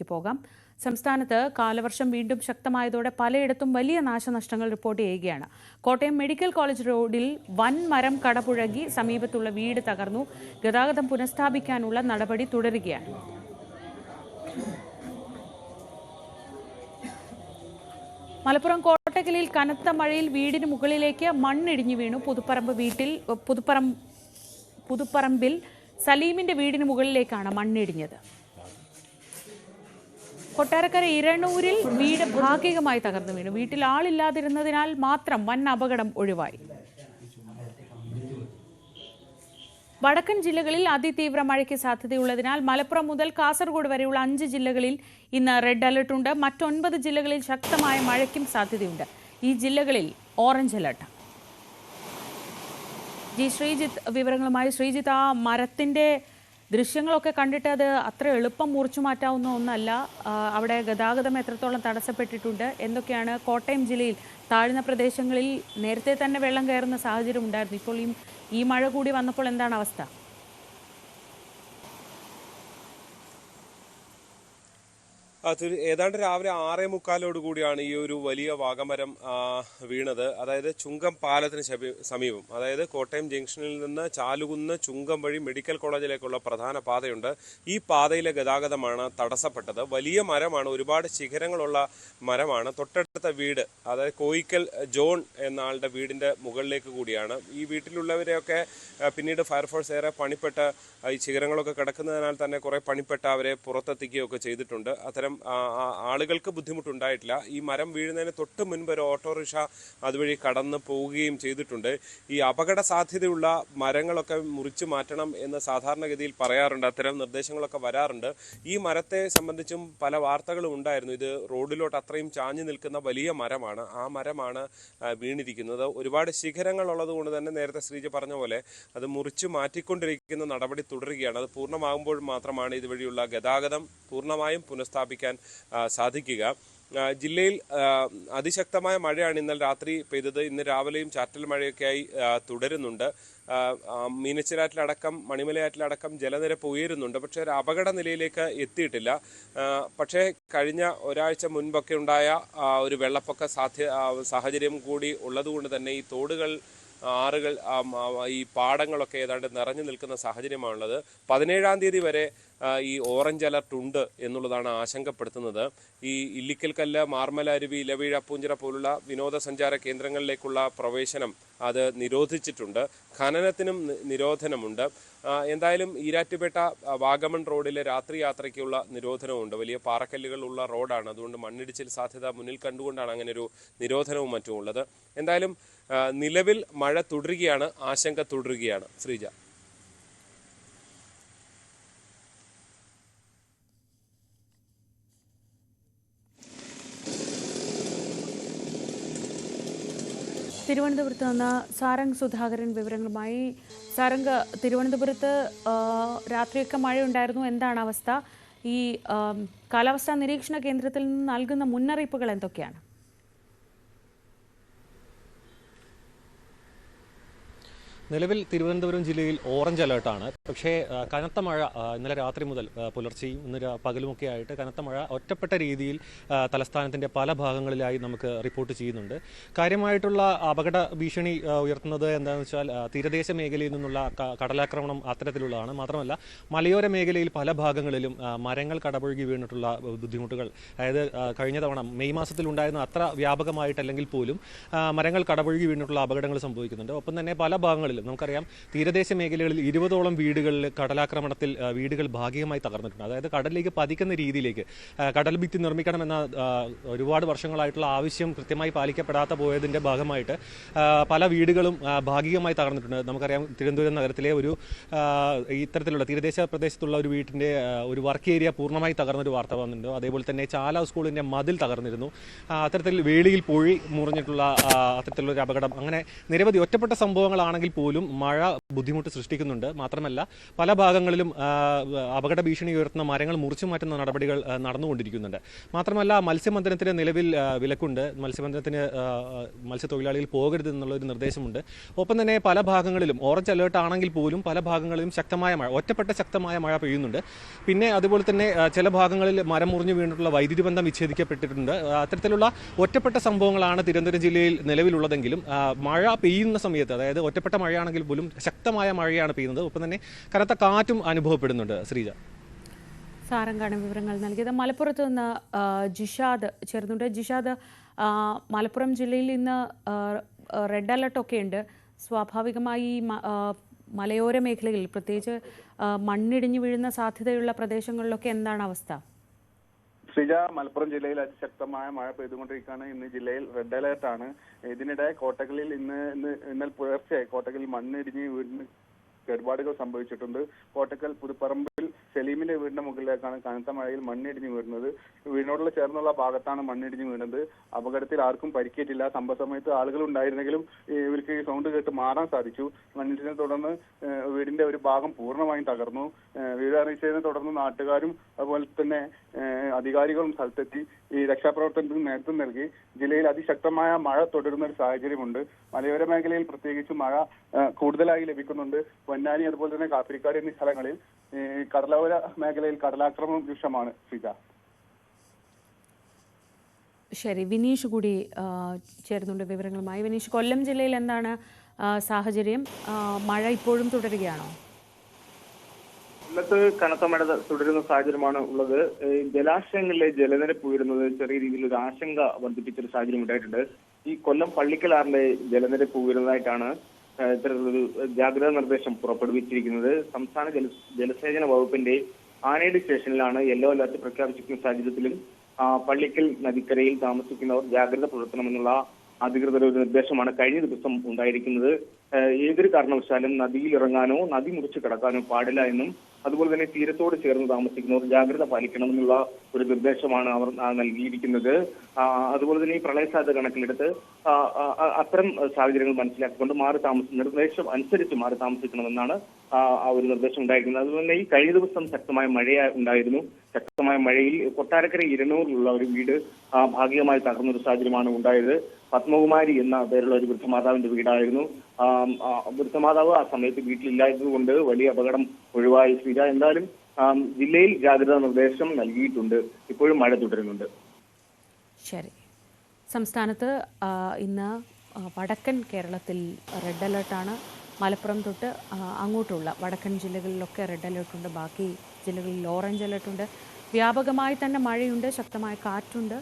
വാർത്തകളിലേക്ക് പോകാം. സംസ്ഥാനത്ത് കാലവർഷം വീണ്ടും ശക്തമായതോടെ പലയിടത്തും വലിയ നാശനഷ്ടങ്ങൾ റിപ്പോർട്ട് ചെയ്യുകയാണ്. കോട്ടയം മെഡിക്കൽ കോളേജ് റോഡിൽ വൻ മരം കടപുഴകി സമീപത്തുള്ള വീട് തകർന്നു. ഗതാഗതം പുനഃസ്ഥാപിക്കാനുള്ള നടപടി തുടരുകയാണ്. മലപ്പുറം കോട്ടക്കലിൽ കനത്ത മഴയിൽ വീടിന് മുകളിലേക്ക് മണ്ണിടിഞ്ഞു വീണു. പുതുപ്പറമ്പിൽ സലീമിന്റെ വീടിന് മുകളിലേക്കാണ് മണ്ണിടിഞ്ഞത്. കൊട്ടാരക്കര ഇരണൂരിൽ വീട് ഭാഗികമായി തകർന്നു വീണു. വീട്ടിൽ ആളില്ലാതിരുന്നതിനാൽ മാത്രം വൻ അപകടം ഒഴിവായി. വടക്കൻ ജില്ലകളിൽ അതിതീവ്ര മഴയ്ക്ക് സാധ്യതയുള്ളതിനാൽ മലപ്പുറം മുതൽ കാസർഗോഡ് വരെയുള്ള 5 ജില്ലകളിൽ ഇന്ന് റെഡ് അലർട്ട് ഉണ്ട്. മറ്റ് 9 ജില്ലകളിൽ ശക്തമായ മഴയ്ക്കും സാധ്യതയുണ്ട്. ഈ ജില്ലകളിൽ ഓറഞ്ച് അലർട്ട്. ശ്രീജിത്ത് വിവരങ്ങളുമായി. ശ്രീജിത്ത്, ആ മരത്തിന്റെ ദൃശ്യങ്ങളൊക്കെ കണ്ടിട്ട് അത് അത്ര എളുപ്പം മുറിച്ചു മാറ്റാവുന്ന ഒന്നല്ല. അവിടെ ഗതാഗതം എത്രത്തോളം തടസ്സപ്പെട്ടിട്ടുണ്ട്? എന്തൊക്കെയാണ്? കോട്ടയം ജില്ലയിൽ താഴ്ന്ന പ്രദേശങ്ങളിൽ നേരത്തെ തന്നെ വെള്ളം കയറുന്ന സാഹചര്യം ഉണ്ടായിരുന്നു. ഇപ്പോൾ ഈ മഴ കൂടി വന്നപ്പോൾ എന്താണ് അവസ്ഥ? ഏതാണ്ട് രാവിലെ 6:45 കൂടിയാണ് ഈ ഒരു വലിയ വാഗമരം വീണത്. അതായത് ചുങ്കം പാലത്തിന് സമീപം, അതായത് കോട്ടയം ജംഗ്ഷനിൽ നിന്ന് ചാലുകുന്ന് ചുങ്കം വഴി മെഡിക്കൽ കോളേജിലേക്കുള്ള പ്രധാന പാതയുണ്ട്. ഈ പാതയിലെ ഗതാഗതമാണ് തടസ്സപ്പെട്ടത്. വലിയ മരമാണ്, ഒരുപാട് ശിഖരങ്ങളുള്ള മരമാണ്. തൊട്ടടുത്ത വീട്, അതായത് കോയിക്കൽ ജോൺ എന്ന ആളുടെ വീടിന്റെ മുകളിലേക്ക് കൂടിയാണ്. ഈ വീട്ടിലുള്ളവരെയൊക്കെ പിന്നീട് ഫയർഫോഴ്സ് ഏറെ പണിപ്പെട്ട് ഈ ശിഖരങ്ങളൊക്കെ കിടക്കുന്നതിനാൽ തന്നെ കുറെ പണിപ്പെട്ട് അവരെ പുറത്തെത്തിക്കുകയൊക്കെ ചെയ്തിട്ടുണ്ട്. അത്തരം ആളുകൾക്ക് ബുദ്ധിമുട്ടുണ്ടായിട്ടില്ല. ഈ മരം വീഴുന്നതിന് തൊട്ട് മുൻപ് ഒരു ഓട്ടോറിക്ഷ അതുവഴി കടന്നു പോവുകയും ചെയ്തിട്ടുണ്ട്. ഈ അപകട സാധ്യതയുള്ള മരങ്ങളൊക്കെ മുറിച്ചു മാറ്റണം എന്ന് സാധാരണഗതിയിൽ പറയാറുണ്ട്. അത്തരം നിർദ്ദേശങ്ങളൊക്കെ വരാറുണ്ട്. ഈ മരത്തെ സംബന്ധിച്ചും പല വാർത്തകളും ഉണ്ടായിരുന്നു. ഇത് റോഡിലോട്ട് അത്രയും ചാഞ്ഞു നിൽക്കുന്ന വലിയ മരമാണ്. ആ മരമാണ് വീണിരിക്കുന്നത്. ഒരുപാട് ശിഖരങ്ങൾ ഉള്ളത് കൊണ്ട് തന്നെ നേരത്തെ ശ്രീജ പറഞ്ഞ പോലെ അത് മുറിച്ചു മാറ്റിക്കൊണ്ടിരിക്കുന്ന നടപടി തുടരുകയാണ്. അത് പൂർണ്ണമാകുമ്പോൾ മാത്രമാണ് ഇതുവഴിയുള്ള ഗതാഗതം പൂർണ്ണമായും പുനഃസ്ഥാപിക്കാൻ സാധിക്കുക. ജില്ലയിൽ അതിശക്തമായ മഴയാണ് ഇന്നലെ രാത്രി പെയ്തത്. ഇന്ന് രാവിലെയും ചാറ്റൽ മഴയൊക്കെയായി തുടരുന്നുണ്ട്. മീനച്ചിലാറ്റിലടക്കം മണിമലയാറ്റിലടക്കം ജലനിരപ്പ് ഉയരുന്നുണ്ട്. പക്ഷേ ഒരു അപകട നിലയിലേക്ക് എത്തിയിട്ടില്ല. പക്ഷേ കഴിഞ്ഞ ഒരാഴ്ച മുൻപൊക്കെ ഉണ്ടായ ഒരു വെള്ളപ്പൊക്ക സാഹചര്യം കൂടി ഉള്ളതുകൊണ്ട് തന്നെ ഈ തോടുകൾ, ആറുകൾ, ഈ പാടങ്ങളൊക്കെ ഏതാണ്ട് നിറഞ്ഞു നിൽക്കുന്ന സാഹചര്യമാണുള്ളത്. 17-ാം തീയതി വരെ ഈ ഓറഞ്ച് അലർട്ട് ഉണ്ട് എന്നുള്ളതാണ് ആശങ്കപ്പെടുത്തുന്നത്. ഈ ഇല്ലിക്കൽ കല്ല്, മാർമല അരുവി, ഇലവീഴ, പൂഞ്ചിറ പോലുള്ള വിനോദസഞ്ചാര കേന്ദ്രങ്ങളിലേക്കുള്ള പ്രവേശനം അത് നിരോധിച്ചിട്ടുണ്ട്. ഖനനത്തിനും നിരോധനമുണ്ട്. എന്തായാലും ഈരാറ്റുപേട്ട വാഗമൺ റോഡിലെ രാത്രി യാത്രയ്ക്കുള്ള നിരോധനമുണ്ട്. വലിയ പാറക്കല്ലുകൾ ഉള്ള റോഡാണ്. അതുകൊണ്ട് മണ്ണിടിച്ചിൽ സാധ്യത മുന്നിൽ കണ്ടുകൊണ്ടാണ് അങ്ങനെ ഒരു നിരോധനവും മറ്റും ഉള്ളത്. എന്തായാലും നിലവിൽ മഴ തുടരുകയാണ്, ആശങ്ക തുടരുകയാണ്. ശ്രീജ. തിരുവനന്തപുരത്ത് നിന്ന് സാരംഗ് സുധാകരൻ വിവരങ്ങളുമായി. സാരംഗ്, തിരുവനന്തപുരത്ത് രാത്രിയൊക്കെ മഴയുണ്ടായിരുന്നു. എന്താണ് അവസ്ഥ? ഈ കാലാവസ്ഥാ നിരീക്ഷണ കേന്ദ്രത്തിൽ നിന്ന് നൽകുന്ന മുന്നറിയിപ്പുകൾ എന്തൊക്കെയാണ്? നിലവിൽ തിരുവനന്തപുരം ജില്ലയിൽ ഓറഞ്ച് അലേർട്ടാണ്. പക്ഷേ കനത്ത മഴ ഇന്നലെ രാത്രി മുതൽ പുലർച്ചെയും ഇന്ന് പകലുമൊക്കെ ആയിട്ട് കനത്ത മഴ ഒറ്റപ്പെട്ട രീതിയിൽ തലസ്ഥാനത്തിൻ്റെ പല ഭാഗങ്ങളിലായി നമുക്ക് റിപ്പോർട്ട് ചെയ്യുന്നുണ്ട്. കാര്യമായിട്ടുള്ള അപകട ഭീഷണി ഉയർത്തുന്നത് എന്താണെന്ന് വെച്ചാൽ തീരദേശ മേഖലയിൽ നിന്നുള്ള കടലാക്രമണം അത്തരത്തിലുള്ളതാണ്. മാത്രമല്ല മലയോര മേഖലയിൽ പല ഭാഗങ്ങളിലും മരങ്ങൾ കടപുഴകി വീണിട്ടുള്ള ബുദ്ധിമുട്ടുകൾ, അതായത് കഴിഞ്ഞ തവണ മെയ് മാസത്തിലുണ്ടായിരുന്ന അത്ര വ്യാപകമായിട്ടല്ലെങ്കിൽ പോലും മരങ്ങൾ കടപുഴകി വീണിട്ടുള്ള അപകടങ്ങൾ സംഭവിക്കുന്നുണ്ട്. ഒപ്പം തന്നെ പല ഭാഗങ്ങളിലും നമുക്കറിയാം തീരദേശ മേഖലകളിൽ 20ഓളം വീടുകളിൽ കടലാക്രമണത്തിൽ വീടുകൾ ഭാഗികമായി തകർന്നിട്ടുണ്ട്. അതായത് കടലിലേക്ക് പതിക്കുന്ന രീതിയിലേക്ക് കടൽ ഭിത്തി നിർമ്മിക്കണമെന്ന ഒരുപാട് വർഷങ്ങളായിട്ടുള്ള ആവശ്യം കൃത്യമായി പാലിക്കപ്പെടാത്ത പോയതിൻ്റെ ഭാഗമായിട്ട് പല വീടുകളും ഭാഗികമായി തകർന്നിട്ടുണ്ട്. നമുക്കറിയാം തിരുവനന്തപുരം നഗരത്തിലെ ഒരു ഇത്തരത്തിലുള്ള തീരദേശ പ്രദേശത്തുള്ള ഒരു വീട്ടിൻ്റെ ഒരു വർക്ക് ഏരിയ പൂർണ്ണമായി തകർന്നൊരു വാർത്ത വന്നിട്ടുണ്ട്. അതേപോലെ തന്നെ ചാല സ്കൂളിൻ്റെ മതിൽ തകർന്നിരുന്നു. അത്തരത്തിൽ വേളിയിൽ പൊഴി മുറിഞ്ഞിട്ടുള്ള അത്തരത്തിലുള്ളൊരു അപകടം, അങ്ങനെ നിരവധി ഒറ്റപ്പെട്ട സംഭവങ്ങളാണെങ്കിൽ പോലും പോലും മഴ ബുദ്ധിമുട്ട് സൃഷ്ടിക്കുന്നുണ്ട്. മാത്രമല്ല പല ഭാഗങ്ങളിലും അപകട ഭീഷണി ഉയർത്തുന്ന മരങ്ങൾ മുറിച്ചു മാറ്റുന്ന നടപടികൾ നടന്നുകൊണ്ടിരിക്കുന്നുണ്ട്. മാത്രമല്ല മത്സ്യബന്ധനത്തിന് നിലവിൽ വിലക്കുണ്ട്. മത്സ്യബന്ധനത്തിന് മത്സ്യത്തൊഴിലാളികൾ പോകരുത് എന്നുള്ളൊരു നിർദ്ദേശമുണ്ട്. ഒപ്പം തന്നെ പല ഭാഗങ്ങളിലും ഓറഞ്ച് അലേർട്ട് ആണെങ്കിൽ പോലും പല ഭാഗങ്ങളിലും ശക്തമായ മഴ, ഒറ്റപ്പെട്ട ശക്തമായ മഴ പെയ്യുന്നുണ്ട്. പിന്നെ അതുപോലെ തന്നെ ചില ഭാഗങ്ങളിൽ മരം മുറിഞ്ഞു വീണിട്ടുള്ള വൈദ്യുതി ബന്ധം വിച്ഛേദിക്കപ്പെട്ടിട്ടുണ്ട്. അത്തരത്തിലുള്ള ഒറ്റപ്പെട്ട സംഭവങ്ങളാണ് തിരുവനന്തപുരം ജില്ലയിൽ നിലവിലുള്ളതെങ്കിലും മഴ പെയ്യുന്ന സമയത്ത്, അതായത് ഒറ്റപ്പെട്ട മഴയാണെങ്കിൽ പോലും ശക്തമായ മഴയാണ് പെയ്യുന്നത്. ഒപ്പം തന്നെ കനത്ത കാറ്റും അനുഭവപ്പെടുന്നുണ്ട്. ശ്രീജ, സാരംഗാണ് വിവരങ്ങൾ നൽകിയത്. മലപ്പുറത്ത് നിന്ന് ജിഷാദ് ചേർന്നുണ്ട്. ജിഷാദ്, മലപ്പുറം ജില്ലയിൽ ഇന്ന് റെഡ് അലർട്ടൊക്കെ ഉണ്ട്. സ്വാഭാവികമായി മലയോര മേഖലകളിൽ, പ്രത്യേകിച്ച് മണ്ണിടിഞ്ഞു വീഴുന്ന സാധ്യതയുള്ള പ്രദേശങ്ങളിലൊക്കെ എന്താണ് അവസ്ഥ? ശ്രീജ, മലപ്പുറം ജില്ലയിൽ അതിശക്തമായ മഴ പെയ്തുകൊണ്ടിരിക്കുകയാണ്. ഇന്ന് ജില്ലയിൽ റെഡ് അലേർട്ടാണ്. ഇതിനിടെ കോട്ടകളിൽ ഇന്നലെ പുലർച്ചെ കോട്ടകളിൽ മണ്ണിടിഞ്ഞ് വീടിന് കേടുപാടുകൾ സംഭവിച്ചിട്ടുണ്ട്. കോട്ടക്കൽ പുതുപ്പറമ്പിൽ സലീമിന്റെ വീടിന്റെ മുകളിലേക്കാണ് കനത്ത മഴയിൽ മണ്ണിടിഞ്ഞ് വീഴുന്നത്. വീടിനോടുള്ള ചേർന്നുള്ള ഭാഗത്താണ് മണ്ണിടിഞ്ഞ് വീണത്. അപകടത്തിൽ ആർക്കും പരിക്കേറ്റില്ല. സംഭവ സമയത്ത് ആളുകൾ ഉണ്ടായിരുന്നെങ്കിലും ഇവർക്ക് ഈ സൗണ്ട് കേട്ട് മാറാൻ സാധിച്ചു. മണ്ണിടിച്ചിനെ തുടർന്ന് വീടിന്റെ ഒരു ഭാഗം പൂർണ്ണമായും തകർന്നു. വീട് അറിയിച്ചതിനെ തുടർന്ന് നാട്ടുകാരും അതുപോലെ തന്നെ അധികാരികളും സ്ഥലത്തെത്തി ഈ രക്ഷാപ്രവർത്തനത്തിന് നേതൃത്വം നൽകി. ജില്ലയിൽ അതിശക്തമായ മഴ തുടരുന്ന ഒരു സാഹചര്യമുണ്ട്. മലയോര മേഖലയിൽ പ്രത്യേകിച്ച് മഴ കൂടുതലായി ലഭിക്കുന്നുണ്ട്. പൊന്നാനി അതുപോലെ തന്നെ കാപ്പിരിക്കാട് എന്നീ സ്ഥലങ്ങളിൽ കടലോര മേഖലയിൽ കടലാക്രമണം രൂക്ഷമാണ്. ശ്രീജ, ശരി, വിനീഷ് കൂടി ചേരുന്നുണ്ട് വിവരങ്ങളുമായി. വിനീഷ്, കൊല്ലം ജില്ലയിൽ എന്താണ് സാഹചര്യം? മഴ ഇപ്പോഴും തുടരുകയാണോ? ഇന്നത്തെ കനത്ത മഴ തുടരുന്ന സാഹചര്യമാണ് ഉള്ളത്. ജലാശയങ്ങളിലെ ജലനിരപ്പ് ഉയരുന്നത് ചെറിയ രീതിയിൽ ഒരു ആശങ്ക വർദ്ധിപ്പിച്ചൊരു സാഹചര്യം ഉണ്ടായിട്ടുണ്ട്. ഈ കൊല്ലം പള്ളിക്കലാറിന്റെ ജലനിരപ്പ് ഉയരുന്നതായിട്ടാണ് ഇത്തരത്തിലൊരു ജാഗ്രതാ നിർദ്ദേശം പുറപ്പെടുവിച്ചിരിക്കുന്നത്. സംസ്ഥാന ജലസേചന വകുപ്പിന്റെ ആനേടി സ്റ്റേഷനിലാണ് യെല്ലോ അലർട്ട് പ്രഖ്യാപിച്ചിരിക്കുന്ന സാഹചര്യത്തിലും പള്ളിക്കൽ നദിക്കരയിൽ താമസിക്കുന്നവർ ജാഗ്രത പുലർത്തണമെന്നുള്ള അധികൃതരുടെ ഒരു നിർദ്ദേശമാണ് കഴിഞ്ഞ ദിവസം ഉണ്ടായിരിക്കുന്നത്. ഏതൊരു കാരണവശാലും നദിയിൽ ഇറങ്ങാനോ നദി മുറിച്ച് കടക്കാനോ പാടില്ല എന്നും അതുപോലെ തന്നെ തീരത്തോട് ചേർന്ന് താമസിക്കുന്നവർ ജാഗ്രത പാലിക്കണമെന്നുള്ള ഒരു നിർദ്ദേശമാണ് അവർ നൽകിയിരിക്കുന്നത്. അതുപോലെ തന്നെ ഈ പ്രളയ സാധ്യത കണക്കിലെടുത്ത് അത്തരം സാഹചര്യങ്ങൾ മനസ്സിലാക്കിക്കൊണ്ട് നിർദ്ദേശം അനുസരിച്ച് മാറി താമസിക്കണമെന്നാണ് ഒരു നിർദ്ദേശം ഉണ്ടായിരിക്കുന്നത്. അതുപോലെ തന്നെ ഈ കഴിഞ്ഞ ദിവസം ശക്തമായ മഴ ഉണ്ടായിരുന്നു. ശക്തമായ മഴയിൽ കൊട്ടാരക്കര ഇരനൂറിലുള്ള ഒരു വീട് ഭാഗികമായി തകർന്നൊരു സാഹചര്യമാണ് ഉണ്ടായത്. പത്മകുമാരി എന്ന പേരുള്ള ഒരു വൃദ്ധമാതാവിന്റെ വീടായിരുന്നു. വൃദ്ധമാതാവ് ആ സമയത്ത് വീട്ടിലില്ലാത്തതുകൊണ്ട് വലിയ അപകടം ഒഴിവായി. ശ്രീജ, എന്തായാലും ജില്ലയിൽ ജാഗ്രതാ നിർദ്ദേശം നൽകിയിട്ടുണ്ട്. ഇപ്പോഴും മഴ തുടരുന്നുണ്ട്. ശരി, സംസ്ഥാനത്ത് ഇന്ന് വടക്കൻ കേരളത്തിൽ റെഡ് അലർട്ടാണ്. മലപ്പുറം തൊട്ട് അങ്ങോട്ടുള്ള വടക്കൻ ജില്ലകളിലൊക്കെ റെഡ് അലർട്ടുണ്ട്. ബാക്കി ജില്ലകളിൽ ഓറഞ്ച് അലർട്ടുണ്ട്. വ്യാപകമായി തന്നെ മഴയുണ്ട്, ശക്തമായ കാറ്റുണ്ട്.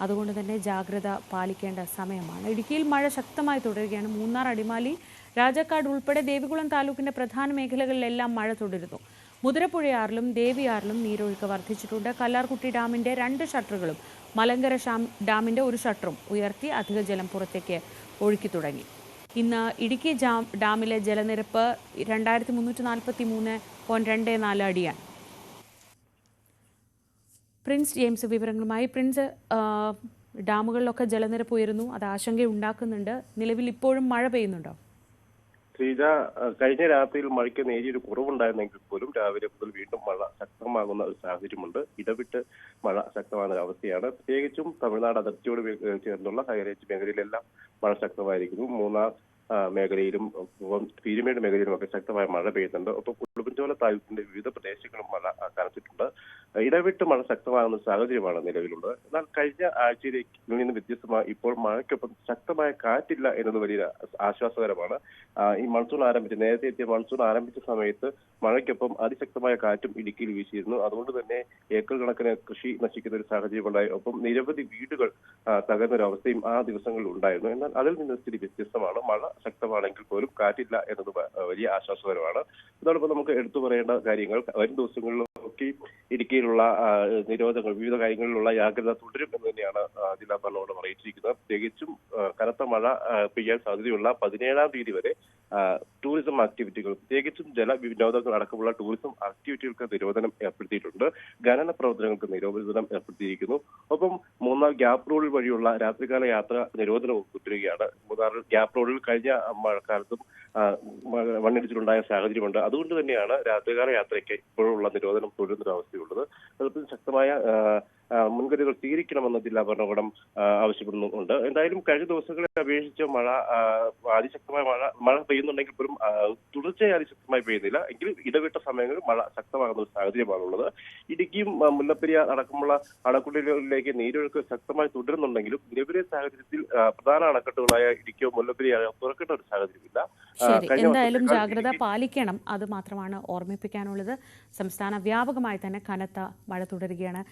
അതുകൊണ്ട് തന്നെ ജാഗ്രത പാലിക്കേണ്ട സമയമാണ്. ഇടുക്കിയിൽ മഴ ശക്തമായി തുടരുകയാണ്. മൂന്നാർ, അടിമാലി, രാജാക്കാട് ഉൾപ്പെടെ ദേവികുളം താലൂക്കിന്റെ പ്രധാന മേഖലകളിലെല്ലാം മഴ തുടരുന്നു. മുതിരപ്പുഴയാറിലും ദേവിയാറിലും നീരൊഴുക്ക് വർദ്ധിച്ചിട്ടുണ്ട്. കല്ലാർകുട്ടി ഡാമിന്റെ 2 ഷട്ടറുകളും മലങ്കര ഡാമിന്റെ 1 ഷട്ടറും ഉയർത്തി അധിക ജലം പുറത്തേക്ക് ഒഴുക്കി തുടങ്ങി. ഇന്ന് ഇടുക്കി ഡാമിലെ ജലനിരപ്പ് 2343.24 അടിയാണ്. പ്രിൻസ് ജെയിംസ് വിവരങ്ങളുമായി. പ്രിൻസ്, ഡാമുകളിലൊക്കെ ജലനിരപ്പ് ഉയരുന്നു, അത് ആശങ്കയുണ്ടാക്കുന്നുണ്ട്. നിലവിൽ ഇപ്പോഴും മഴ പെയ്യുന്നുണ്ടോ? ശ്രീജ, കഴിഞ്ഞ രാത്രിയിൽ മഴയ്ക്ക് നേരിയൊരു കുറവുണ്ടായിരുന്നെങ്കിൽ പോലും രാവിലെ മുതൽ വീണ്ടും മഴ ശക്തമാകുന്ന ഒരു സാഹചര്യമുണ്ട്. ഇടവിട്ട് മഴ ശക്തമാകുന്ന അവസ്ഥയാണ്. പ്രത്യേകിച്ചും തമിഴ്നാട് അതിർത്തിയോട് ചേർന്നുള്ള ഹൈറേഞ്ച് മേഖലയിലെല്ലാം മഴ ശക്തമായിരിക്കുന്നു. മൂന്നാർ മേഖലയിലും പീരുമേട് മേഖലയിലും ഒക്കെ ശക്തമായ മഴ പെയ്യുന്നുണ്ട്. ഒപ്പം ഉടുമ്പൻചോല താലൂക്കിന്റെ വിവിധ പ്രദേശങ്ങളും മഴ കനത്തിട്ടുണ്ട്. ഇടവിട്ട് മഴ ശക്തമാകുന്ന സാഹചര്യമാണ് നിലവിലുള്ളത്. എന്നാൽ കഴിഞ്ഞ ആഴ്ചയിലേക്ക് നിന്ന് വ്യത്യസ്തമായി ഇപ്പോൾ മഴയ്ക്കൊപ്പം ശക്തമായ കാറ്റില്ല എന്നത് വലിയ ആശ്വാസകരമാണ്. ഈ നേരത്തെ എത്തിയ മൺസൂൺ ആരംഭിച്ച സമയത്ത് മഴയ്ക്കൊപ്പം അതിശക്തമായ കാറ്റും ഇടുക്കിയിൽ വീശിയിരുന്നു. അതുകൊണ്ട് തന്നെ ഏക്കർ കണക്കിന് കൃഷി നശിക്കുന്ന ഒരു സാഹചര്യം ഉണ്ടായി. ഒപ്പം നിരവധി വീടുകൾ തകർന്നൊരവസ്ഥയും ആ ദിവസങ്ങളിൽ ഉണ്ടായിരുന്നു. എന്നാൽ അതിൽ നിന്ന് സ്ഥിതി വ്യത്യസ്തമാണ്. മഴ ശക്തമാണെങ്കിൽ പോലും കാറ്റില്ല എന്നത് വലിയ ആശ്വാസകരമാണ്. അതോടൊപ്പം നമുക്ക് എടുത്തു പറയേണ്ട കാര്യങ്ങൾ, വരും ദിവസങ്ങളിലൊക്കെ ഇടുക്കിയിൽ രീതിയിലുള്ള നിരോധനങ്ങൾ, വിവിധ കാര്യങ്ങളിലുള്ള ജാഗ്രത തുടരും എന്ന് തന്നെയാണ് ജില്ലാ ഭരണകൂടം അറിയിച്ചിരിക്കുന്നത്. പ്രത്യേകിച്ചും കനത്ത മഴ പെയ്യാൻ സാധ്യതയുള്ള 17-ാം തീയതി വരെ ടൂറിസം ആക്ടിവിറ്റികൾ, പ്രത്യേകിച്ചും ജലവിനോദങ്ങൾ അടക്കമുള്ള ടൂറിസം ആക്ടിവിറ്റികൾക്ക് നിരോധനം ഏർപ്പെടുത്തിയിട്ടുണ്ട്. ഖനന പ്രവർത്തനങ്ങൾക്ക് നിരോധനം ഏർപ്പെടുത്തിയിരിക്കുന്നു. ഒപ്പം മൂന്നാർ ഗ്യാപ് റോഡിൽ വഴിയുള്ള രാത്രികാല യാത്ര നിരോധനവും തുടരുകയാണ്. മൂന്നാറിൽ ഗ്യാപ് റോഡിൽ കഴിഞ്ഞ മഴക്കാലത്തും മണ്ണിടിച്ചിലുണ്ടായ സാഹചര്യമുണ്ട്. അതുകൊണ്ട് തന്നെയാണ് രാത്രികാല യാത്രയ്ക്ക് ഇപ്പോഴുള്ള നിരോധനം തുടരുന്നൊരവസ്ഥയുള്ളത്. അതുപോലെ ശക്തമായ മുൻകരുതലുകൾ സ്വീകരിക്കണമെന്ന് ജില്ലാ ഭരണകൂടം ആവശ്യപ്പെടുന്നുണ്ട്. എന്തായാലും കഴിഞ്ഞ ദിവസങ്ങളെ അപേക്ഷിച്ച് അതിശക്തമായ മഴ പെയ്യുന്നുണ്ടെങ്കിൽ പോലും തുടർച്ചയായി അതിശക്തമായി പെയ്യുന്നില്ല. എങ്കിലും ഇടവിട്ട സമയങ്ങളിൽ മഴ ശക്തമാകുന്ന ഒരു സാഹചര്യമാണുള്ളത്. ഇടുക്കിയും മുല്ലപ്പെരിയാർ അടക്കമുള്ള അണക്കെട്ടുകളിലേക്ക് നീരൊഴുക്ക് ശക്തമായി തുടരുന്നുണ്ടെങ്കിലും നിലവിലെ സാഹചര്യത്തിൽ പ്രധാന അണക്കെട്ടുകളായ ഇടുക്കിയോ മുല്ലപ്പെരിയാറോ തുറക്കേണ്ട ഒരു സാഹചര്യമില്ല. എന്തായാലും ജാഗ്രത പാലിക്കണം, അത് മാത്രമാണ് ഓർമ്മിപ്പിക്കാനുള്ളത്. സംസ്ഥാന വ്യാപകമായി തന്നെ കനത്ത മഴ തുടരുകയാണ്.